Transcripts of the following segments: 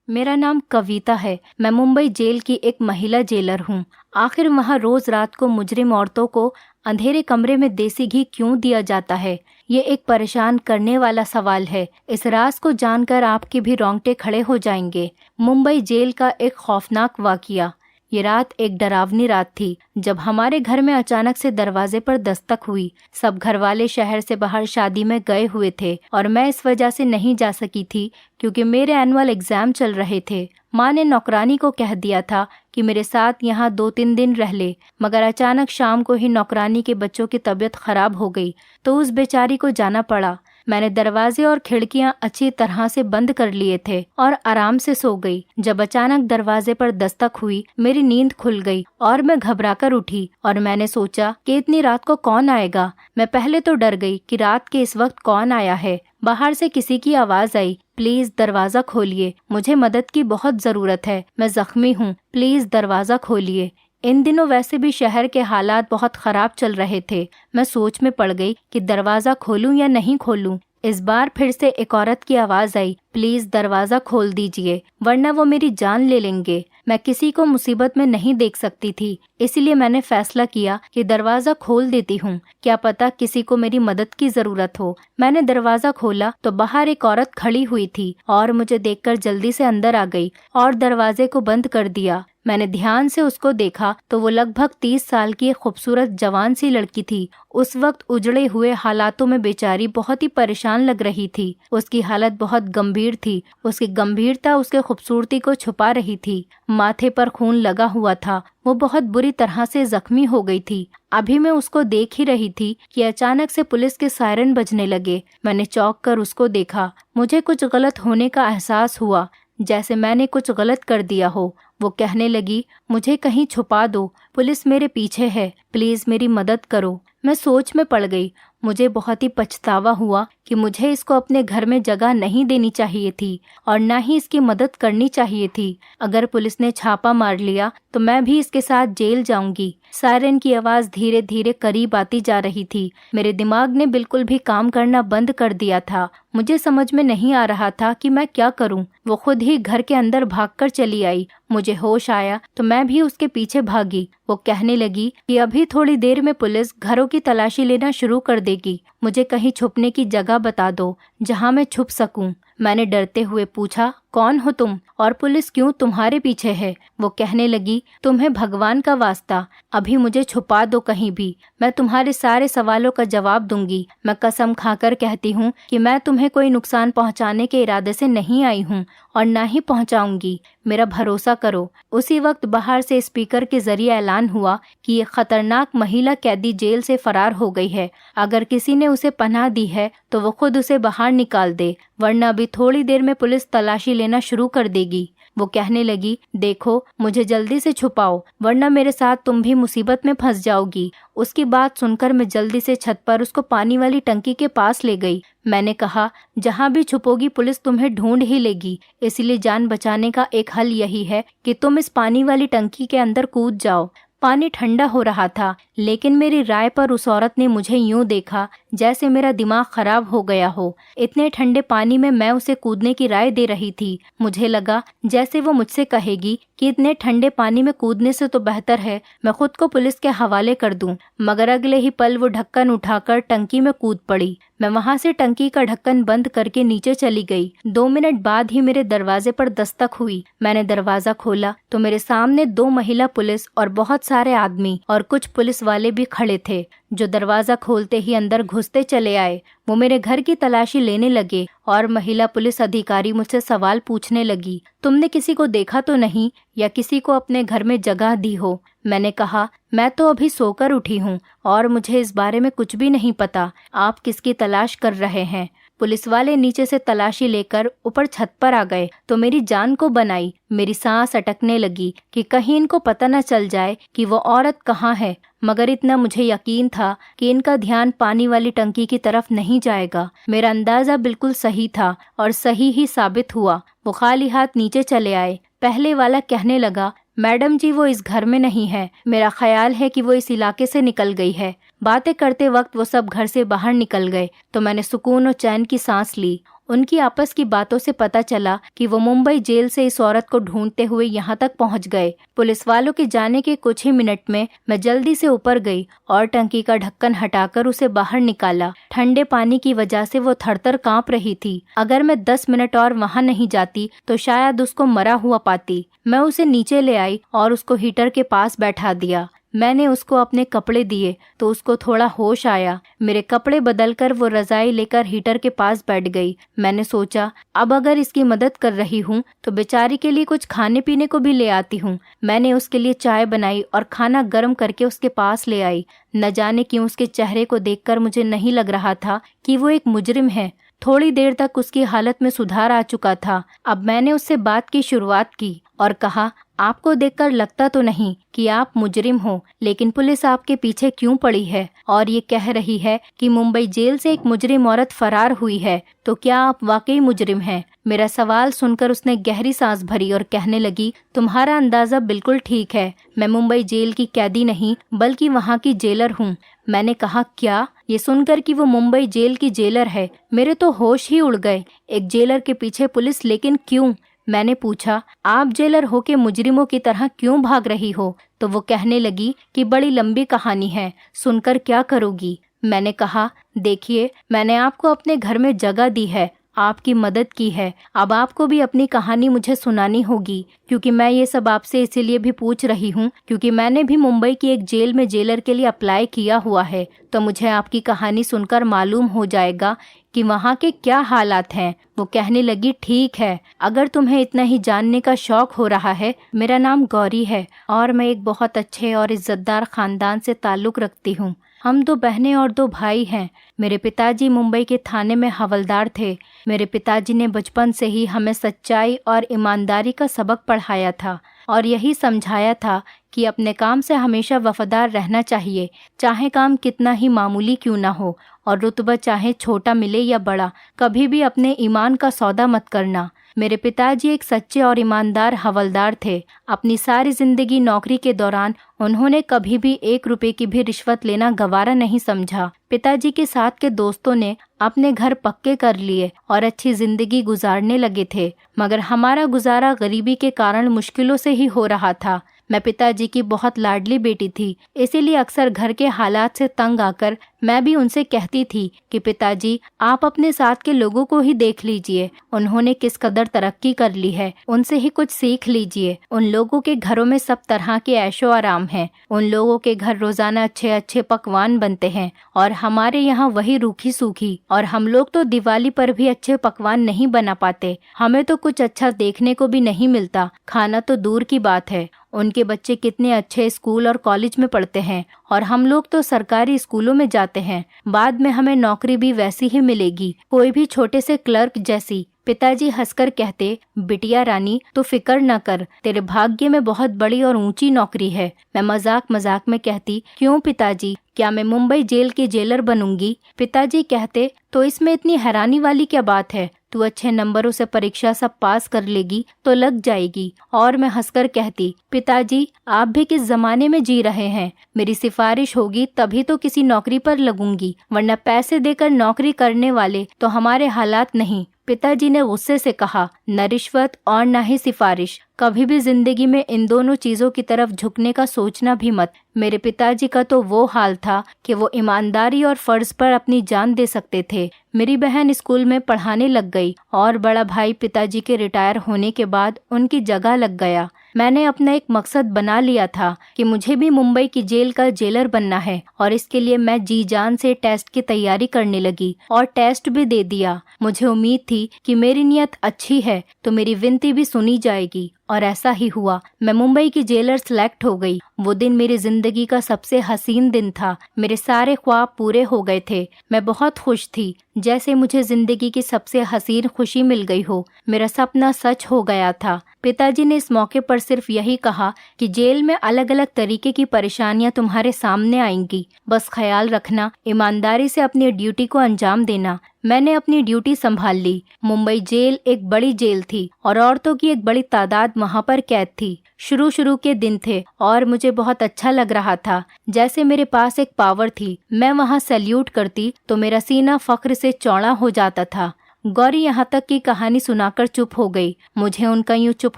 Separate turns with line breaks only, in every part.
मेरा नाम कविता है। मैं मुंबई जेल की एक महिला जेलर हूँ। आखिर वहाँ रोज रात को मुजरिम औरतों को अंधेरे कमरे में देसी घी क्यों दिया जाता है? ये एक परेशान करने वाला सवाल है। इस राज को जानकर आपके भी रोंगटे खड़े हो जाएंगे। मुंबई जेल का एक खौफनाक वाकया। ये रात एक डरावनी रात थी जब हमारे घर में अचानक से दरवाजे पर दस्तक हुई। सब घर वाले शहर से बाहर शादी में गए हुए थे और मैं इस वजह से नहीं जा सकी थी क्योंकि मेरे एनुअल एग्जाम चल रहे थे। माँ ने नौकरानी को कह दिया था कि मेरे साथ यहाँ 2-3 दिन रह ले, मगर अचानक शाम को ही नौकरानी के बच्चों की तबीयत खराब हो गई तो उस बेचारी को जाना पड़ा। मैंने दरवाजे और खिड़कियां अच्छी तरह से बंद कर लिए थे और आराम से सो गई। जब अचानक दरवाजे पर दस्तक हुई, मेरी नींद खुल गई और मैं घबराकर उठी और मैंने सोचा कि इतनी रात को कौन आएगा। मैं पहले तो डर गई कि रात के इस वक्त कौन आया है। बाहर से किसी की आवाज आई, प्लीज दरवाजा खोलिए, मुझे मदद की बहुत जरूरत है, मैं जख्मी हूँ, प्लीज दरवाजा खोलिए। इन दिनों वैसे भी शहर के हालात बहुत खराब चल रहे थे। मैं सोच में पड़ गई कि दरवाजा खोलूं या नहीं खोलूं। इस बार फिर से एक औरत की आवाज आई, प्लीज दरवाजा खोल दीजिए वरना वो मेरी जान ले लेंगे। मैं किसी को मुसीबत में नहीं देख सकती थी, इसलिए मैंने फैसला किया कि दरवाजा खोल देती हूँ, क्या पता किसी को मेरी मदद की जरूरत हो। मैंने दरवाजा खोला तो बाहर एक औरत खड़ी हुई थी और मुझे देखकर जल्दी से अंदर आ गई और दरवाजे को बंद कर दिया। मैंने ध्यान से उसको देखा तो वो लगभग 30 साल की एक खूबसूरत जवान सी लड़की थी। उस वक्त उजड़े हुए हालातों में बेचारी बहुत ही परेशान लग रही थी। उसकी हालत बहुत गंभीर थी। उसकी गंभीरता उसके खूबसूरती को छुपा रही थी। माथे पर खून लगा हुआ था। वो बहुत बुरी तरह से जख्मी हो गई थी। अभी मैं उसको देख ही रही थी कि अचानक से पुलिस के सायरन बजने लगे। मैंने चौंक कर उसको देखा। मुझे कुछ गलत होने का एहसास हुआ, जैसे मैंने कुछ गलत कर दिया हो। वो कहने लगी, मुझे कहीं छुपा दो, पुलिस मेरे पीछे है, प्लीज मेरी मदद करो। मैं सोच में पड़ गई। मुझे बहुत ही पछतावा हुआ कि मुझे इसको अपने घर में जगह नहीं देनी चाहिए थी और न ही इसकी मदद करनी चाहिए थी। अगर पुलिस ने छापा मार लिया तो मैं भी इसके साथ जेल जाऊंगी। सायरन की आवाज धीरे धीरे करीब आती जा रही थी। मेरे दिमाग ने बिल्कुल भी काम करना बंद कर दिया था। मुझे समझ में नहीं आ रहा था कि मैं क्या करूं। वो खुद ही घर के अंदर भागकर चली आई। मुझे होश आया तो मैं भी उसके पीछे भागी। वो कहने लगी कि अभी थोड़ी देर में पुलिस घरों की तलाशी लेना शुरू कर देगी, मुझे कहीं छुपने की जगह बता दो जहां मैं छुप सकूं। मैंने डरते हुए पूछा, कौन हो तुम और पुलिस क्यों तुम्हारे पीछे है? वो कहने लगी, तुम्हें भगवान का वास्ता, अभी मुझे छुपा दो कहीं भी, मैं तुम्हारे सारे सवालों का जवाब दूंगी। मैं कसम खाकर कहती हूँ कि मैं तुम्हें कोई नुकसान पहुँचाने के इरादे से नहीं आई हूँ और ना ही पहुँचाऊंगी, मेरा भरोसा करो। उसी वक्त बाहर से स्पीकर के जरिए ऐलान हुआ कि ये खतरनाक महिला कैदी जेल से फरार हो गई है। अगर किसी ने उसे पनाह दी है तो वो खुद उसे बाहर निकाल दे, वरना अभी थोड़ी देर में पुलिस तलाशी लेना शुरू कर देगी। वो कहने लगी, देखो मुझे जल्दी से छुपाओ वरना मेरे साथ तुम भी मुसीबत में फंस जाओगी। उसकी बात सुनकर मैं जल्दी से छत पर उसको पानी वाली टंकी के पास ले गई। मैंने कहा, जहाँ भी छुपोगी पुलिस तुम्हें ढूंढ ही लेगी, इसलिए जान बचाने का एक हल यही है कि तुम इस पानी वाली टंकी के अंदर कूद जाओ। पानी ठंडा हो रहा था, लेकिन मेरी राय पर उस औरत ने मुझे यूं देखा जैसे मेरा दिमाग खराब हो गया हो। इतने ठंडे पानी में मैं उसे कूदने की राय दे रही थी। मुझे लगा जैसे वो मुझसे कहेगी कि इतने ठंडे पानी में कूदने से तो बेहतर है मैं खुद को पुलिस के हवाले कर दूं। मगर अगले ही पल वो ढक्कन उठाकर टंकी में कूद पड़ी। मैं वहां से टंकी का ढक्कन बंद करके नीचे चली गई। 2 मिनट बाद ही मेरे दरवाजे पर दस्तक हुई। मैंने दरवाजा खोला तो मेरे सामने 2 महिला पुलिस और बहुत सारे आदमी और कुछ पुलिस वाले भी खड़े थे, जो दरवाजा खोलते ही अंदर घुसते चले आए। वो मेरे घर की तलाशी लेने लगे और महिला पुलिस अधिकारी मुझसे सवाल पूछने लगी, तुमने किसी को देखा तो नहीं या किसी को अपने घर में जगह दी हो? मैंने कहा, मैं तो अभी सोकर उठी हूँ और मुझे इस बारे में कुछ भी नहीं पता। आप किसकी तलाश कर रहे हैं? पुलिस वाले नीचे से तलाशी लेकर ऊपर छत पर आ गए तो मेरी जान को बनाई। मेरी सांस अटकने लगी कि कहीं इनको पता न चल जाए कि वो औरत कहाँ है, मगर इतना मुझे यकीन था कि इनका ध्यान पानी वाली टंकी की तरफ नहीं जाएगा। मेरा अंदाजा बिल्कुल सही था और सही ही साबित हुआ। वो खाली हाथ नीचे चले आए। पहले वाला कहने लगा, मैडम जी वो इस घर में नहीं है, मेरा ख्याल है कि वो इस इलाके से निकल गई है। बातें करते वक्त वो सब घर से बाहर निकल गए तो मैंने सुकून और चैन की सांस ली। उनकी आपस की बातों से पता चला कि वो मुंबई जेल से इस औरत को ढूंढते हुए यहाँ तक पहुँच गए। पुलिस वालों के जाने के कुछ ही मिनट में मैं जल्दी से ऊपर गई और टंकी का ढक्कन हटाकर उसे बाहर निकाला। ठंडे पानी की वजह से वो थरथर कांप रही थी। अगर मैं 10 मिनट और वहाँ नहीं जाती तो शायद उसको मरा हुआ पाती। मैं उसे नीचे ले आई और उसको हीटर के पास बैठा दिया। मैंने उसको अपने कपड़े दिए तो उसको थोड़ा होश आया। मेरे कपड़े बदलकर वो रजाई लेकर हीटर के पास बैठ गई। मैंने सोचा अब अगर इसकी मदद कर रही हूँ तो बेचारी के लिए कुछ खाने पीने को भी ले आती हूँ। मैंने उसके लिए चाय बनाई और खाना गर्म करके उसके पास ले आई। न जाने क्यों उसके चेहरे को देखकर मुझे नहीं लग रहा था कि वो एक मुजरिम है। थोड़ी देर तक उसकी हालत में सुधार आ चुका था। अब मैंने उससे बात की शुरुआत की और कहा, आपको देखकर लगता तो नहीं कि आप मुजरिम हो, लेकिन पुलिस आपके पीछे क्यों पड़ी है और ये कह रही है कि मुंबई जेल से एक मुजरिम औरत फरार हुई है, तो क्या आप वाकई मुजरिम हैं? मेरा सवाल सुनकर उसने गहरी सांस भरी और कहने लगी, तुम्हारा अंदाजा बिल्कुल ठीक है। मैं मुंबई जेल की कैदी नहीं बल्कि वहाँ की जेलर हूँ। मैंने कहा, क्या? ये सुनकर कि वो मुंबई जेल की जेलर है, मेरे तो होश ही उड़ गए। एक जेलर के पीछे पुलिस, लेकिन क्यों? मैंने पूछा, आप जेलर होके मुजरिमों की तरह क्यों भाग रही हो? तो वो कहने लगी कि बड़ी लंबी कहानी है, सुनकर क्या करोगी? मैंने कहा, देखिए, मैंने आपको अपने घर में जगह दी है, आपकी मदद की है। अब आपको भी अपनी कहानी मुझे सुनानी होगी, क्योंकि मैं ये सब आपसे इसीलिए भी पूछ रही हूँ क्योंकि मैंने भी मुंबई की एक जेल में जेलर के लिए अप्लाई किया हुआ है। तो मुझे आपकी कहानी सुनकर मालूम हो जाएगा कि वहाँ के क्या हालात हैं। वो कहने लगी, ठीक है, अगर तुम्हें इतना ही जानने का शौक हो रहा है। मेरा नाम गौरी है और मैं एक बहुत अच्छे और इज्जतदार खानदान से ताल्लुक़ रखती हूँ। हम 2 बहनें और 2 भाई हैं। मेरे पिताजी मुंबई के थाने में हवलदार थे। मेरे पिताजी ने बचपन से ही हमें सच्चाई और ईमानदारी का सबक पढ़ाया था और यही समझाया था कि अपने काम से हमेशा वफादार रहना चाहिए, चाहे काम कितना ही मामूली क्यों ना हो और रुतबा चाहे छोटा मिले या बड़ा। कभी भी अपने ईमान का सौदा मत करना। मेरे पिताजी एक सच्चे और ईमानदार हवलदार थे। अपनी सारी जिंदगी नौकरी के दौरान उन्होंने कभी भी 1 रुपए की भी रिश्वत लेना गवारा नहीं समझा। पिताजी के साथ के दोस्तों ने अपने घर पक्के कर लिए और अच्छी जिंदगी गुजारने लगे थे, मगर हमारा गुजारा गरीबी के कारण मुश्किलों से ही हो रहा था। मैं पिताजी की बहुत लाडली बेटी थी, इसीलिए अक्सर घर के हालात से तंग आकर मैं भी उनसे कहती थी कि पिताजी, आप अपने साथ के लोगों को ही देख लीजिए, उन्होंने किस कदर तरक्की कर ली है, उनसे ही कुछ सीख लीजिए। उन लोगों के घरों में सब तरह के ऐशो आराम है। उन लोगों के घर रोजाना अच्छे अच्छे पकवान बनते हैं और हमारे यहाँ वही रूखी सूखी, और हम लोग तो दिवाली पर भी अच्छे पकवान नहीं बना पाते। हमें तो कुछ अच्छा देखने को भी नहीं मिलता, खाना तो दूर की बात है। उनके बच्चे कितने अच्छे स्कूल और कॉलेज में पढ़ते हैं और हम लोग तो सरकारी स्कूलों में जाते हैं। बाद में हमें नौकरी भी वैसी ही मिलेगी, कोई भी छोटे से क्लर्क जैसी। पिताजी हंसकर कहते, बिटिया रानी, तो फिक्र न कर, तेरे भाग्य में बहुत बड़ी और ऊंची नौकरी है। मैं मजाक मजाक में कहती, क्यों पिताजी, क्या मैं मुंबई जेल के जेलर बनूंगी? पिताजी कहते, तो इसमें इतनी हैरानी वाली क्या बात है, तू अच्छे नंबरों से परीक्षा सब पास कर लेगी तो लग जाएगी। और मैं हंसकर कहती, पिताजी, आप भी किस जमाने में जी रहे हैं? मेरी सिफारिश होगी तभी तो किसी नौकरी पर लगूंगी, वरना पैसे देकर नौकरी करने वाले तो हमारे हालात नहीं। पिताजी ने गुस्से से कहा, न रिश्वत और न ही सिफारिश, कभी भी जिंदगी में इन दोनों चीजों की तरफ झुकने का सोचना भी मत। मेरे पिताजी का तो वो हाल था कि वो ईमानदारी और फर्ज पर अपनी जान दे सकते थे। मेरी बहन स्कूल में पढ़ाने लग गई और बड़ा भाई पिताजी के रिटायर होने के बाद उनकी जगह लग गया। मैंने अपना एक मकसद बना लिया था कि मुझे भी मुंबई की जेल का जेलर बनना है और इसके लिए मैं जी जान से टेस्ट की तैयारी करने लगी और टेस्ट भी दे दिया। मुझे उम्मीद थी कि मेरी नियत अच्छी है तो मेरी विनती भी सुनी जाएगी, और ऐसा ही हुआ। मैं मुंबई की जेलर सिलेक्ट हो गई। वो दिन मेरी जिंदगी का सबसे हसीन दिन था। मेरे सारे ख्वाब पूरे हो गए थे। मैं बहुत खुश थी, जैसे मुझे जिंदगी की सबसे हसीन खुशी मिल गई हो। मेरा सपना सच हो गया था। पिताजी ने इस मौके पर सिर्फ यही कहा कि जेल में अलग अलग तरीके की परेशानियां तुम्हारे सामने आएंगी, बस ख्याल रखना, ईमानदारी से अपनी ड्यूटी को अंजाम देना। मैंने अपनी ड्यूटी संभाल ली। मुंबई जेल एक बड़ी जेल थी और औरतों की एक बड़ी तादाद वहां पर कैद थी। शुरू के दिन थे और मुझे बहुत अच्छा लग रहा था, जैसे मेरे पास एक पावर थी। मैं वहां सैल्यूट करती तो मेरा सीना फख्र से चौड़ा हो जाता था। गौरी यहाँ तक की कहानी सुनाकर चुप हो गई। मुझे उनका यूं चुप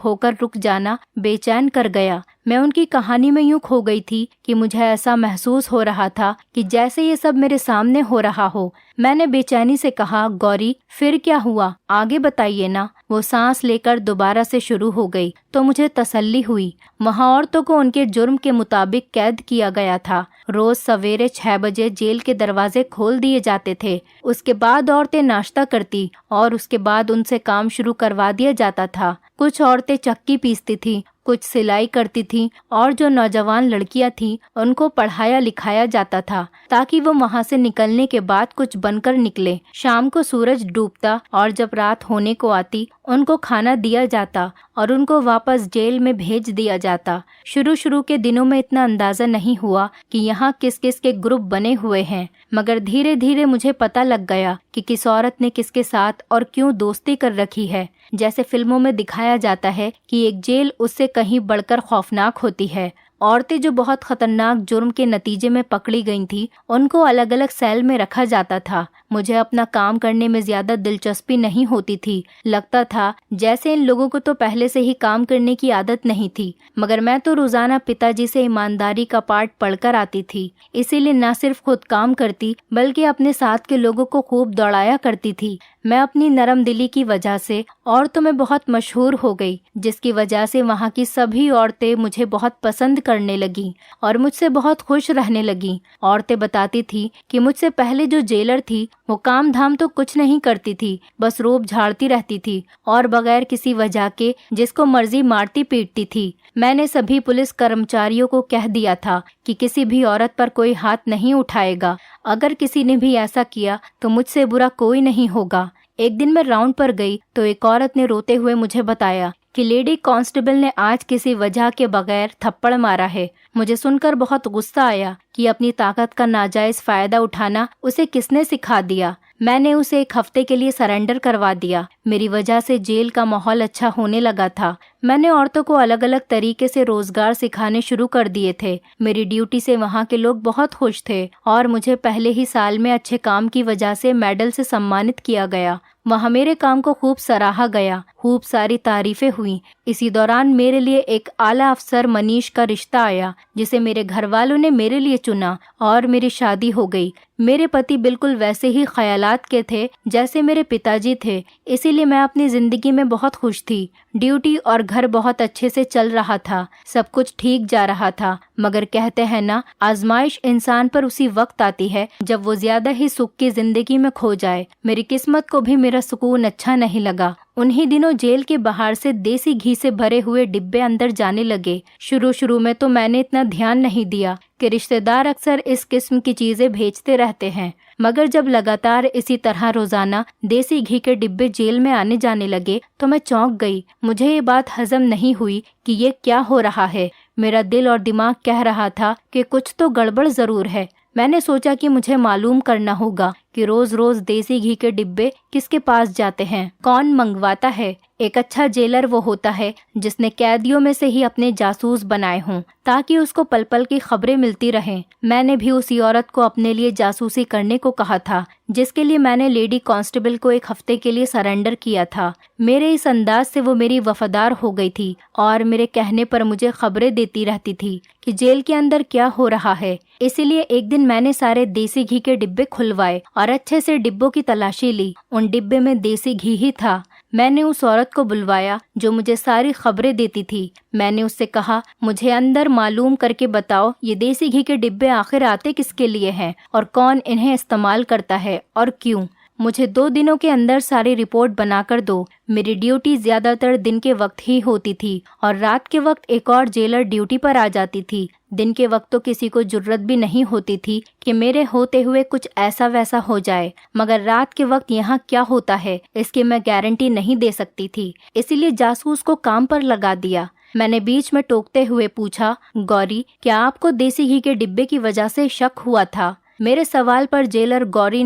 होकर रुक जाना बेचैन कर गया। मैं उनकी कहानी में यूं खो गई थी कि मुझे ऐसा महसूस हो रहा था कि जैसे ये सब मेरे सामने हो रहा हो। मैंने बेचैनी से कहा, गौरी फिर क्या हुआ, आगे बताइए ना। वो सांस लेकर दोबारा से शुरू हो गई तो मुझे तसल्ली हुई। वहाँ औरतों को उनके जुर्म के मुताबिक कैद किया गया था। रोज सवेरे 6 बजे जेल के दरवाजे खोल दिए जाते थे। उसके बाद औरतें नाश्ता करती और उसके बाद उनसे काम शुरू करवा दिया जाता था। कुछ औरतें चक्की पीसती थीं, कुछ सिलाई करती थीं और जो नौजवान लड़कियां थीं उनको पढ़ाया लिखाया जाता था ताकि वो वहां से निकलने के बाद कुछ बनकर निकले। शाम को सूरज डूबता और जब रात होने को आती उनको खाना दिया जाता और उनको वापस जेल में भेज दिया जाता। शुरू के दिनों में इतना अंदाजा नहीं हुआ कि यहाँ किस किस के ग्रुप बने हुए हैं, मगर धीरे धीरे मुझे पता लग गया कि किस औरत ने किसके साथ और क्यों दोस्ती कर रखी है। जैसे फिल्मों में दिखाया जाता है कि एक जेल उससे कहीं बढ़कर खौफनाक होती है। औरतें जो बहुत खतरनाक जुर्म के नतीजे में पकड़ी गई थी उनको अलग अलग सेल में रखा जाता था। मुझे अपना काम करने में ज्यादा दिलचस्पी नहीं होती थी। लगता था जैसे इन लोगों को तो पहले से ही काम करने की आदत नहीं थी, मगर मैं तो रोजाना पिताजी से ईमानदारी का पाठ पढ़कर आती थी। इसीलिए न सिर्फ खुद काम करती बल्कि अपने साथ के लोगों को खूब दौड़ाया करती थी। मैं अपनी नरम दिली की वजह से औरतों में बहुत मशहूर हो गई, जिसकी वजह से वहाँ की सभी औरतें मुझे बहुत पसंद करने लगी और मुझसे बहुत खुश रहने लगी। औरतें बताती थी कि मुझसे पहले जो जेलर थी वो काम धाम तो कुछ नहीं करती थी, बस रोब झाड़ती रहती थी और बगैर किसी वजह के जिसको मर्जी मारती पीटती थी। मैंने सभी पुलिस कर्मचारियों को कह दिया था कि किसी भी औरत पर कोई हाथ नहीं उठाएगा। अगर किसी ने भी ऐसा किया तो मुझसे बुरा कोई नहीं होगा। एक दिन मैं राउंड पर गई तो एक औरत ने रोते हुए मुझे बताया कि लेडी कांस्टेबल ने आज किसी वजह के बगैर थप्पड़ मारा है। मुझे सुनकर बहुत गुस्सा आया कि अपनी ताकत का नाजायज फायदा उठाना उसे किसने सिखा दिया। मैंने उसे 1 हफ्ते के लिए सरेंडर करवा दिया। मेरी वजह से जेल का माहौल अच्छा होने लगा था। मैंने औरतों को अलग अलग तरीके से रोजगार सिखाने शुरू कर दिए थे। मेरी ड्यूटी से वहाँ के लोग बहुत खुश थे और मुझे पहले ही साल में अच्छे काम की वजह से मेडल से सम्मानित किया गया। वहाँ मेरे काम को खूब सराहा गया, खूब सारी तारीफें हुई। इसी दौरान मेरे लिए एक आला अफसर मनीष का रिश्ता आया, जिसे मेरे घर वालों ने मेरे लिए चुना और मेरी शादी हो गई। मेरे पति बिल्कुल वैसे ही ख्यालात के थे जैसे मेरे पिताजी थे, इसीलिए मैं अपनी जिंदगी में बहुत खुश थी। ड्यूटी और घर बहुत अच्छे से चल रहा था, सब कुछ ठीक जा रहा था। मगर कहते हैं ना, आजमाइश इंसान पर उसी वक्त आती है जब वो ज्यादा ही सुख की जिंदगी में खो जाए। मेरी किस्मत को भी मेरा सुकून अच्छा नहीं लगा। उन्हीं दिनों जेल के बाहर से देसी घी से भरे हुए डिब्बे अंदर जाने लगे। शुरू में तो मैंने इतना ध्यान नहीं दिया कि रिश्तेदार अक्सर इस किस्म की चीजें भेजते रहते हैं, मगर जब लगातार इसी तरह रोजाना देसी घी के डिब्बे जेल में आने जाने लगे तो मैं चौंक गई। मुझे ये बात हजम नहीं हुई कि ये क्या हो रहा है। मेरा दिल और दिमाग कह रहा था कि कुछ तो गड़बड़ जरूर है। मैंने सोचा कि मुझे मालूम करना होगा कि रोज रोज देसी घी के डिब्बे किसके पास जाते हैं, कौन मंगवाता है। एक अच्छा जेलर वो होता है जिसने कैदियों में से ही अपने जासूस बनाए हों ताकि उसको पल पल की खबरें मिलती रहें। मैंने भी उसी औरत को अपने लिए जासूसी करने को कहा था, जिसके लिए मैंने लेडी कांस्टेबल को 1 हफ्ते के लिए सरेंडर किया था। मेरे इस अंदाज से वो मेरी वफादार हो गई थी और मेरे कहने पर मुझे खबरें देती रहती थी कि जेल के अंदर क्या हो रहा है। इसीलिए एक दिन मैंने सारे देसी घी के डिब्बे खुलवाए और अच्छे से डिब्बों की तलाशी ली। उन डिब्बे में देसी घी ही था। मैंने उस औरत को बुलवाया जो मुझे सारी खबरें देती थी। मैंने उससे कहा, मुझे अंदर मालूम करके बताओ ये देसी घी के डिब्बे आखिर आते किसके लिए हैं और कौन इन्हें इस्तेमाल करता है और क्यों। मुझे 2 दिनों के अंदर सारी रिपोर्ट बनाकर दो। मेरी ड्यूटी ज्यादातर दिन के वक्त ही होती थी और रात के वक्त एक और जेलर ड्यूटी पर आ जाती थी। दिन के वक्त तो किसी को जुर्रत भी नहीं होती थी कि मेरे होते हुए कुछ ऐसा वैसा हो जाए, मगर रात के वक्त यहाँ क्या होता है इसकी मैं गारंटी नहीं दे सकती थी। इसीलिए जासूस को काम पर लगा दिया। मैंने बीच में टोकते हुए पूछा, गौरी क्या आपको देसी घी के डिब्बे की वजह से शक हुआ था? मेरे सवाल पर जेलर गौरी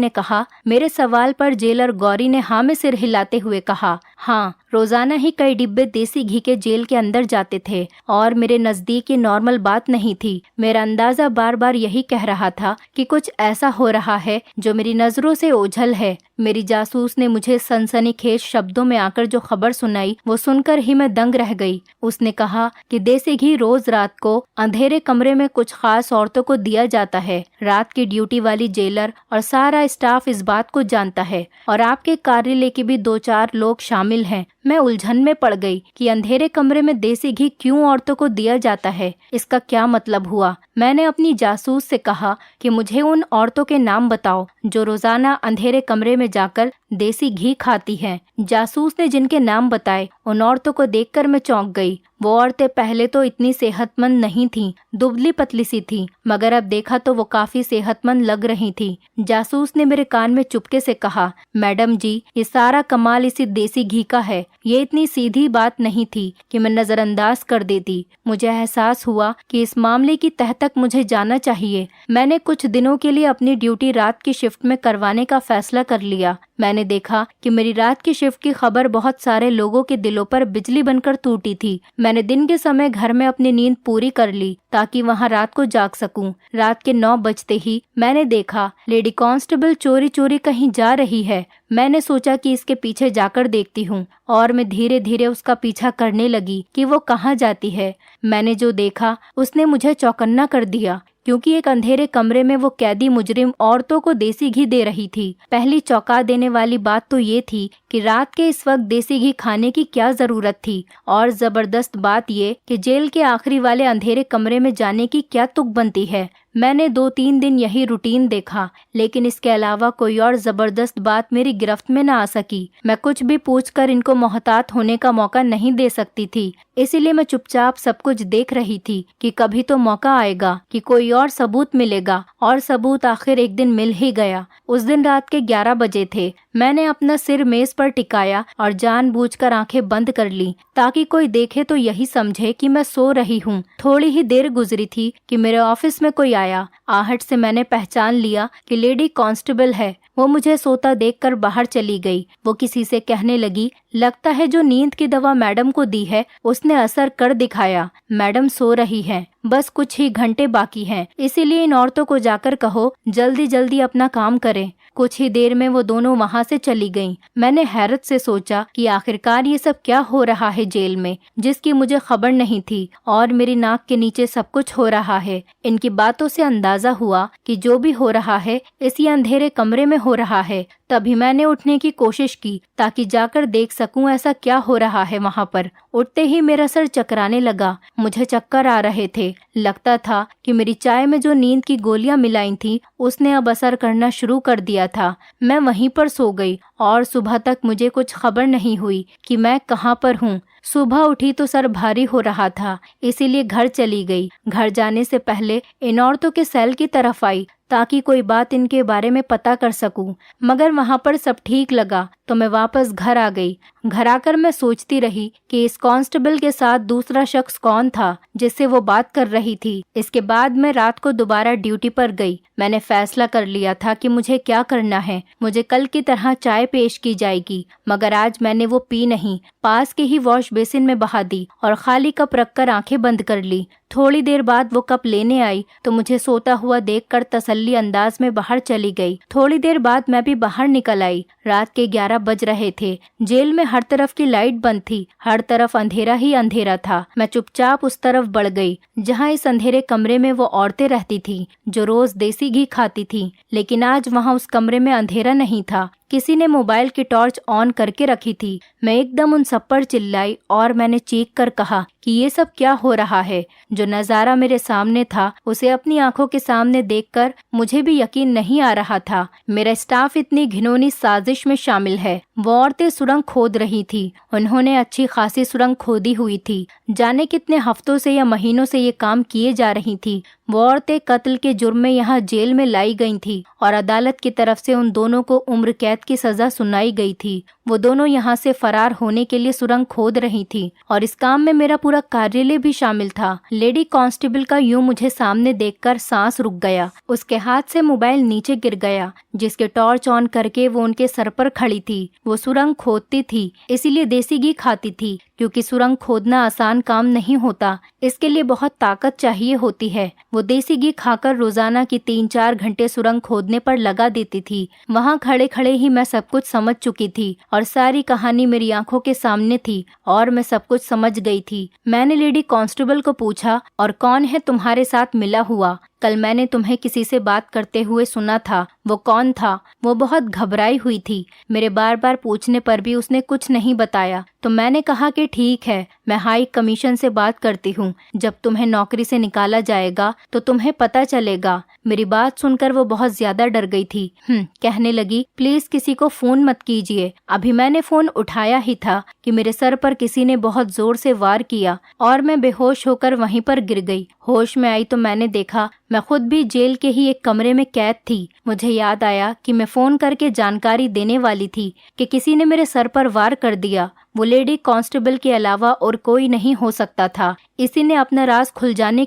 ने हाँ में सिर हिलाते हुए कहा, हाँ, रोजाना ही कई डिब्बे देसी घी के जेल के अंदर जाते थे और मेरे नजदीक ये नॉर्मल बात नहीं थी। मेरा अंदाजा बार बार यही कह रहा था कि कुछ ऐसा हो रहा है जो मेरी नजरों से ओझल है। मेरी जासूस ने मुझे सनसनीखेज शब्दों में आकर जो खबर सुनाई वो सुनकर ही मैं दंग रह गई। उसने कहा कि देसी घी रोज रात को अंधेरे कमरे में कुछ खास औरतों को दिया जाता है। रात की ड्यूटी वाली जेलर और सारा स्टाफ इस बात को जानता है और आपके कार्यालय के भी 2-4 लोग शामिल हैं। मैं उलझन में पड़ गई कि अंधेरे कमरे में देसी घी क्यों औरतों को दिया जाता है, इसका क्या मतलब हुआ। मैंने अपनी जासूस से कहा कि मुझे उन औरतों के नाम बताओ जो रोजाना अंधेरे कमरे में जाकर देसी घी खाती हैं। जासूस ने जिनके नाम बताए उन औरतों को देखकर मैं चौंक गई। वो औरतें पहले तो इतनी सेहतमंद नहीं थीं, दुबली पतली सी थीं, मगर अब देखा तो वो काफी सेहतमंद लग रही थी। जासूस ने मेरे कान में चुपके से कहा, मैडम जी, ये सारा कमाल इसी देसी घी का है। ये इतनी सीधी बात नहीं थी कि मैं नजरअंदाज कर देती। मुझे एहसास हुआ कि इस मामले की तह तक मुझे जाना चाहिए। मैंने कुछ दिनों के लिए अपनी ड्यूटी रात की शिफ्ट में करवाने का फैसला कर लिया। मैंने देखा कि मेरी रात की शिफ्ट की खबर बहुत सारे लोगों के दिलों पर बिजली बनकर टूटी थी। मैंने दिन के समय घर में अपनी नींद पूरी कर ली ताकि वहां रात को जाग सकूं। रात के 9 बजते ही मैंने देखा लेडी कांस्टेबल चोरी चोरी कहीं जा रही है। मैंने सोचा कि इसके पीछे जाकर देखती हूँ और मैं धीरे धीरे उसका पीछा करने लगी कि वो कहाँ जाती है। मैंने जो देखा उसने मुझे चौकन्ना कर दिया, क्योंकि एक अंधेरे कमरे में वो कैदी मुजरिम औरतों को देसी घी दे रही थी। पहली चौंका देने वाली बात तो ये थी कि रात के इस वक्त देसी घी खाने की क्या जरूरत थी, और जबरदस्त बात ये कि जेल के आखिरी वाले अंधेरे कमरे में जाने की क्या तुक बनती है। मैंने 2-3 दिन यही रूटीन देखा, लेकिन इसके अलावा कोई और जबरदस्त बात मेरी गिरफ्त में न आ सकी। मैं कुछ भी पूछकर इनको मोहतात होने का मौका नहीं दे सकती थी, इसीलिए मैं चुपचाप सब कुछ देख रही थी कि कभी तो मौका आएगा कि कोई और सबूत मिलेगा। और सबूत आखिर एक दिन मिल ही गया। उस दिन रात के 11 बजे थे। मैंने अपना सिर मेज पर टिकाया और जानबूझकर आंखें बंद कर ली ताकि कोई देखे तो यही समझे कि मैं सो रही हूँ। थोड़ी ही देर गुजरी थी कि मेरे ऑफिस में कोई आया। आहट से मैंने पहचान लिया कि लेडी कांस्टेबल है। वो मुझे सोता देखकर बाहर चली गई। वो किसी से कहने लगी, लगता है जो नींद की दवा मैडम को दी है उसने असर कर दिखाया। मैडम सो रही हैं, बस कुछ ही घंटे बाकी हैं, इसीलिए इन औरतों को जाकर कहो जल्दी जल्दी अपना काम करें। कुछ ही देर में वो दोनों वहाँ से चली गईं। मैंने हैरत से सोचा कि आखिरकार ये सब क्या हो रहा है जेल में, जिसकी मुझे खबर नहीं थी, और मेरी नाक के नीचे सब कुछ हो रहा है। इनकी बातों से अंदाजा हुआ कि जो भी हो रहा है इसी अंधेरे कमरे में हो रहा है। तभी मैंने उठने की कोशिश की ताकि जाकर देख सकूं ऐसा क्या हो रहा है वहाँ पर। उठते ही मेरा सर चकराने लगा, मुझे चक्कर आ रहे थे। लगता था कि मेरी चाय में जो नींद की गोलियां मिलाई थी उसने अब असर करना शुरू कर दिया था। मैं वहीं पर सो गई और सुबह तक मुझे कुछ खबर नहीं हुई कि मैं कहाँ पर हूँ। सुबह उठी तो सर भारी हो रहा था, इसीलिए घर चली गई। घर जाने से पहले इन औरतों के सेल की तरफ आई ताकि कोई बात इनके बारे में पता कर सकूं, मगर वहाँ पर सब ठीक लगा तो मैं वापस घर आ गई। घर आकर मैं सोचती रही कि इस कांस्टेबल के साथ दूसरा शख्स कौन था जिससे वो बात कर रही थी। इसके बाद मैं रात को दोबारा ड्यूटी पर गई। मैंने फैसला कर लिया था कि मुझे क्या करना है। मुझे कल की तरह चाय पेश की जाएगी, मगर आज मैंने वो पी नहीं, पास के ही वॉश बेसिन में बहा दी और खाली कप रखकर आंखें बंद कर ली। थोड़ी देर बाद वो कप लेने आई तो मुझे सोता हुआ देखकर तसल्ली अंदाज में बाहर चली गई। थोड़ी देर बाद मैं भी बाहर निकल आई। रात के 11 बज रहे थे। जेल में हर तरफ की लाइट बंद थी, हर तरफ अंधेरा ही अंधेरा था। मैं चुपचाप उस तरफ बढ़ गई जहाँ इस अंधेरे कमरे में वो औरतें रहती थी जो रोज देसी घी खाती थी, लेकिन आज वहाँ उस कमरे में अंधेरा नहीं था। किसी ने मोबाइल की टॉर्च ऑन करके रखी थी। मैं एकदम उन सब पर चिल्लाई और मैंने चीख कर कहा कि ये सब क्या हो रहा है। जो नज़ारा मेरे सामने था उसे अपनी आंखों के सामने देखकर मुझे भी यकीन नहीं आ रहा था। मेरा स्टाफ इतनी घिनौनी साजिश में शामिल है। वो औरतें सुरंग खोद रही थी। उन्होंने अच्छी खासी सुरंग खोदी हुई थी। जाने कितने हफ्तों से या महीनों से ये काम किए जा रही थी। वो औरतें कत्ल के जुर्म में यहाँ जेल में लाई गई थी और अदालत की तरफ से उन दोनों को उम्र कैद की सजा सुनाई गई थी। वो दोनों यहाँ से फरार होने के लिए सुरंग खोद रही थी और इस काम में मेरा पूरा कार्यालय भी शामिल था। लेडी कांस्टेबल का यूं मुझे सामने देखकर सांस रुक गया। उसके हाथ से मोबाइल नीचे गिर गया, जिसके टॉर्च ऑन करके वो उनके सर पर खड़ी थी। वो सुरंग खोदती थी, इसीलिए देसी घी खाती थी, क्योंकि सुरंग खोदना आसान काम नहीं होता, इसके लिए बहुत ताकत चाहिए होती है। वो देसी घी खाकर रोजाना की 3-4 घंटे सुरंग खोदने पर लगा देती थी। वहाँ खड़े खड़े ही मैं सब कुछ समझ चुकी थी और सारी कहानी मेरी आंखों के सामने थी और मैं सब कुछ समझ गई थी। मैंने लेडी कांस्टेबल को पूछा, और कौन है तुम्हारे साथ मिला हुआ? कल मैंने तुम्हें किसी से बात करते हुए सुना था, वो कौन था? वो बहुत घबराई हुई थी। मेरे बार बार पूछने पर भी उसने कुछ नहीं बताया, तो मैंने कहा कि ठीक है, मैं हाई कमीशन से बात करती हूँ। जब तुम्हें नौकरी से निकाला जाएगा तो तुम्हें पता चलेगा। मेरी बात सुनकर वो बहुत ज्यादा डर गई थी। कहने लगी, प्लीज किसी को फोन मत कीजिए। अभी मैंने फोन उठाया ही था कि मेरे सर पर किसी ने बहुत जोर से वार किया और मैं बेहोश होकर वहीं पर गिर गई। होश में आई तो मैंने देखा मैं खुद भी जेल के ही एक कमरे में कैद थी। मुझे याद आया कि मैं फोन करके जानकारी देने वाली थी कि किसी ने मेरे सर पर वार कर दिया। वो लेडी कांस्टेबल के अलावा और कोई नहीं हो सकता था। इसी ने अपना राज खुल जाने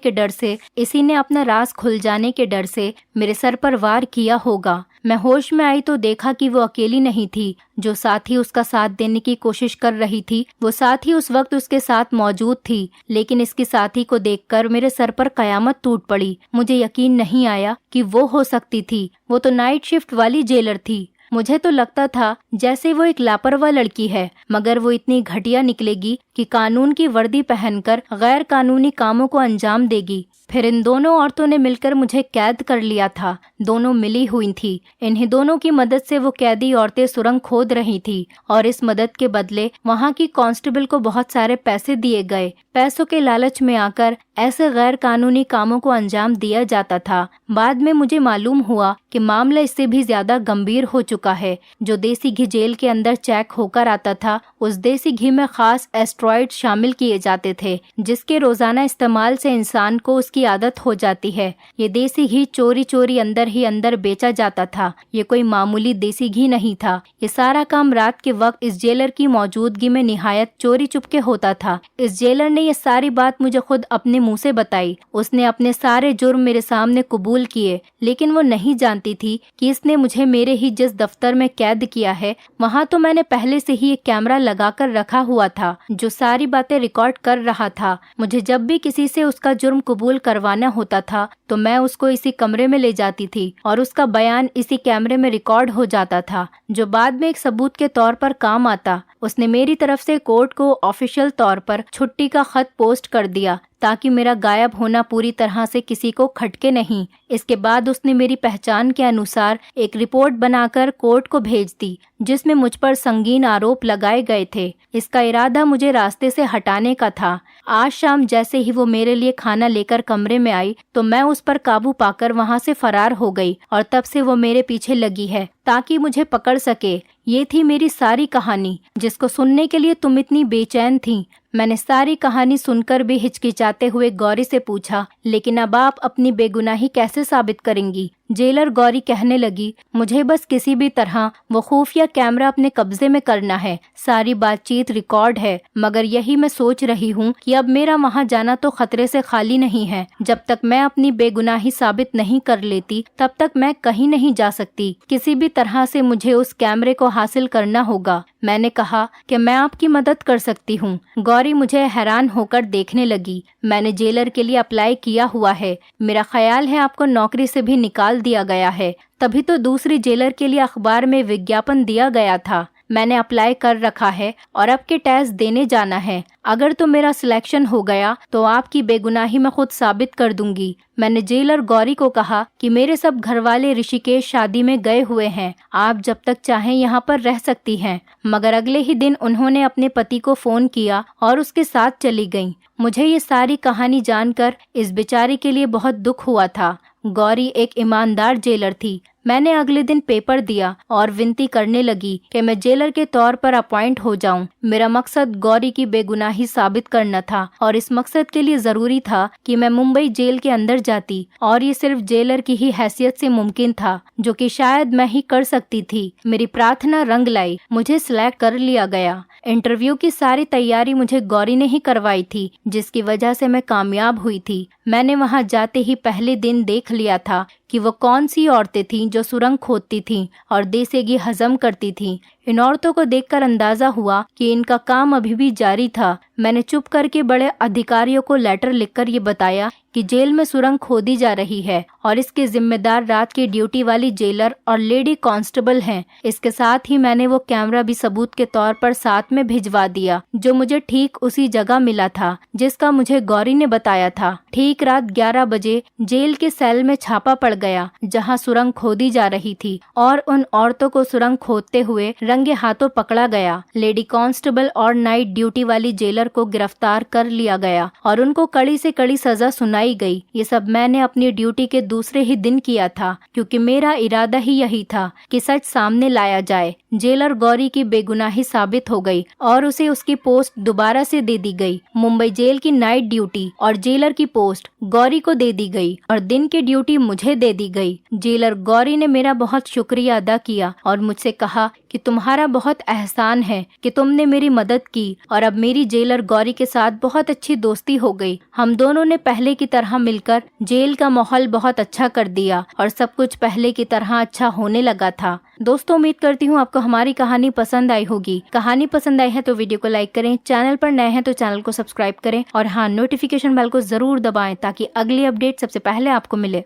के डर से मेरे सर पर वार किया होगा। मैं होश में आई तो देखा कि वो अकेली नहीं थी। जो साथी उसका साथ देने की कोशिश कर रही थी, वो साथी उस वक्त उसके साथ मौजूद थी। लेकिन इसकी साथी को देखकर मेरे सर पर कयामत टूट पड़ी। मुझे यकीन नहीं आया कि वो हो सकती थी। वो तो नाइट शिफ्ट वाली जेलर थी। मुझे तो लगता था जैसे वो एक लापरवाह लड़की है, मगर वो इतनी घटिया निकलेगी कि कानून की वर्दी पहनकर गैर कानूनी कामों को अंजाम देगी। फिर इन दोनों औरतों ने मिलकर मुझे कैद कर लिया था। दोनों मिली हुई थी। इन्हीं दोनों की मदद से वो कैदी औरतें सुरंग खोद रही थी और इस मदद के बदले वहाँ की कांस्टेबल को बहुत सारे पैसे दिए गए। पैसों के लालच में आकर ऐसे गैर कानूनी कामों को अंजाम दिया जाता था। बाद में मुझे मालूम हुआ कि मामला इससे भी ज्यादा गंभीर हो चुका है। जो देसी घी जेल के अंदर चेक होकर आता था, उस देसी घी में खास एस्ट्रॉइड शामिल किए जाते थे, जिसके रोजाना इस्तेमाल से इंसान को उसकी आदत हो जाती है। ये देसी घी चोरी चोरी अंदर ही अंदर बेचा जाता था। ये कोई मामूली देसी घी नहीं था। ये सारा काम रात के वक्त इस जेलर की मौजूदगी में निहायत चोरी चुपके होता था। इस जेलर ने ये सारी बात मुझे खुद अपने मुंह से बताई। उसने अपने सारे जुर्म मेरे सामने कबूल किए, लेकिन वो नहीं जानती थी कि इसने मुझे मेरे ही जिस दफ्तर में कैद किया है, वहाँ तो मैंने पहले से ही एक कैमरा लगाकर रखा हुआ था जो सारी बातें रिकॉर्ड कर रहा था। मुझे जब भी किसी से उसका जुर्म कबूल करवाना होता था तो मैं उसको इसी कमरे में ले जाती थी और उसका बयान इसी कैमरे में रिकॉर्ड हो जाता था, जो बाद में एक सबूत के तौर पर काम आता। उसने मेरी तरफ से कोर्ट को ऑफिशियल तौर पर छुट्टी का खत पोस्ट कर दिया ताकि मेरा गायब होना पूरी तरह से किसी को खटके नहीं। इसके बाद उसने मेरी पहचान के अनुसार एक रिपोर्ट बनाकर कोर्ट को भेज दी, जिसमें मुझ पर संगीन आरोप लगाए गए थे। इसका इरादा मुझे रास्ते से हटाने का था। आज शाम जैसे ही वो मेरे लिए खाना लेकर कमरे में आई तो मैं उस पर काबू पाकर वहाँ से फरार हो गई और तब से वो मेरे पीछे लगी है ताकि मुझे पकड़ सके। ये थी मेरी सारी कहानी, जिसको सुनने के लिए तुम इतनी बेचैन थी। मैंने सारी कहानी सुनकर भी हिचकिचाते हुए गौरी से पूछा, लेकिन अब आप अपनी बेगुनाही कैसे साबित करेंगी? जेलर गौरी कहने लगी, मुझे बस किसी भी तरह वो खुफिया कैमरा अपने कब्जे में करना है। सारी बातचीत रिकॉर्ड है, मगर यही मैं सोच रही हूँ कि अब मेरा वहाँ जाना तो खतरे से खाली नहीं है। जब तक मैं अपनी बेगुनाही साबित नहीं कर लेती तब तक मैं कहीं नहीं जा सकती। किसी भी तरह से मुझे उस कैमरे को हासिल करना होगा। मैंने कहा कि मैं आपकी मदद कर सकती हूँ। गौरी मुझे हैरान होकर देखने लगी। मैंने जेलर के लिए अप्लाई किया हुआ है। मेरा ख्याल है आपको नौकरी से भी निकाल दिया गया है, तभी तो दूसरी जेलर के लिए अखबार में विज्ञापन दिया गया था। मैंने अप्लाई कर रखा है और अब के टेस्ट देने जाना है। अगर तो मेरा सिलेक्शन हो गया तो आपकी बेगुनाही मैं खुद साबित कर दूंगी। मैंने जेलर गौरी को कहा कि मेरे सब घरवाले ऋषिकेश शादी में गए हुए हैं, आप जब तक चाहें यहाँ पर रह सकती हैं। मगर अगले ही दिन उन्होंने अपने पति को फोन किया और उसके साथ चली गईं। मुझे ये सारी कहानी जानकर इस बेचारी के लिए बहुत दुख हुआ था। गौरी एक ईमानदार जेलर थी। मैंने अगले दिन पेपर दिया और विनती करने लगी कि मैं जेलर के तौर पर अपॉइंट हो जाऊं। मेरा मकसद गौरी की बेगुनाही साबित करना था और इस मकसद के लिए जरूरी था कि मैं मुंबई जेल के अंदर जाती, और ये सिर्फ जेलर की ही हैसियत से मुमकिन था, जो कि शायद मैं ही कर सकती थी। मेरी प्रार्थना रंग लाई, मुझे सिलेक्ट कर लिया गया। इंटरव्यू की सारी तैयारी मुझे गौरी ने ही करवाई थी, जिसकी वजह से मैं कामयाब हुई थी। मैंने वहां जाते ही पहले दिन देख लिया था कि वो कौन सी औरतें थीं जो सुरंग खोदती थीं और देसी हजम करती थीं। इन औरतों को देखकर अंदाजा हुआ कि इनका काम अभी भी जारी था। मैंने चुप करके बड़े अधिकारियों को लेटर लिखकर ये बताया कि जेल में सुरंग खोदी जा रही है और इसके जिम्मेदार रात की ड्यूटी वाली जेलर और लेडी कांस्टेबल हैं। इसके साथ ही मैंने वो कैमरा भी सबूत के तौर पर साथ में भिजवा दिया, जो मुझे ठीक उसी जगह मिला था जिसका मुझे गौरी ने बताया था। ठीक रात 11 बजे जेल के सेल में छापा पड़ गया जहां सुरंग खोदी जा रही थी, और उन औरतों को सुरंग खोदते हुए रंगे हाथों पकड़ा गया। लेडी कांस्टेबल और नाइट ड्यूटी वाली जेलर को गिरफ्तार कर लिया गया और उनको कड़ी से कड़ी सजा सुनाई गई। ये सब मैंने अपनी ड्यूटी के दूसरे ही दिन किया था, क्योंकि मेरा इरादा ही यही था कि सच सामने लाया जाए। जेलर गौरी की बेगुनाही साबित हो गई और उसे उसकी पोस्ट दोबारा से दे दी गई। मुंबई जेल की नाइट ड्यूटी और जेलर की पोस्ट गौरी को दे दी गई और दिन की ड्यूटी मुझे दे दी गई। जेलर गौरी ने मेरा बहुत शुक्रिया अदा किया और मुझसे कहा कि तुम्हारा बहुत एहसान है कि तुमने मेरी मदद की, और अब मेरी जेलर गौरी के साथ बहुत अच्छी दोस्ती हो गई। हम दोनों ने पहले की तरह मिलकर जेल का माहौल बहुत अच्छा कर दिया और सब कुछ पहले की तरह अच्छा होने लगा था। दोस्तों, उम्मीद करती हूँ आपको हमारी कहानी पसंद आई होगी। कहानी पसंद आई है तो वीडियो को लाइक करें, चैनल पर नए हैं तो चैनल को सब्सक्राइब करें और हाँ, नोटिफिकेशन बेल को जरूर दबाएं ताकि अगली अपडेट सबसे पहले आपको मिले।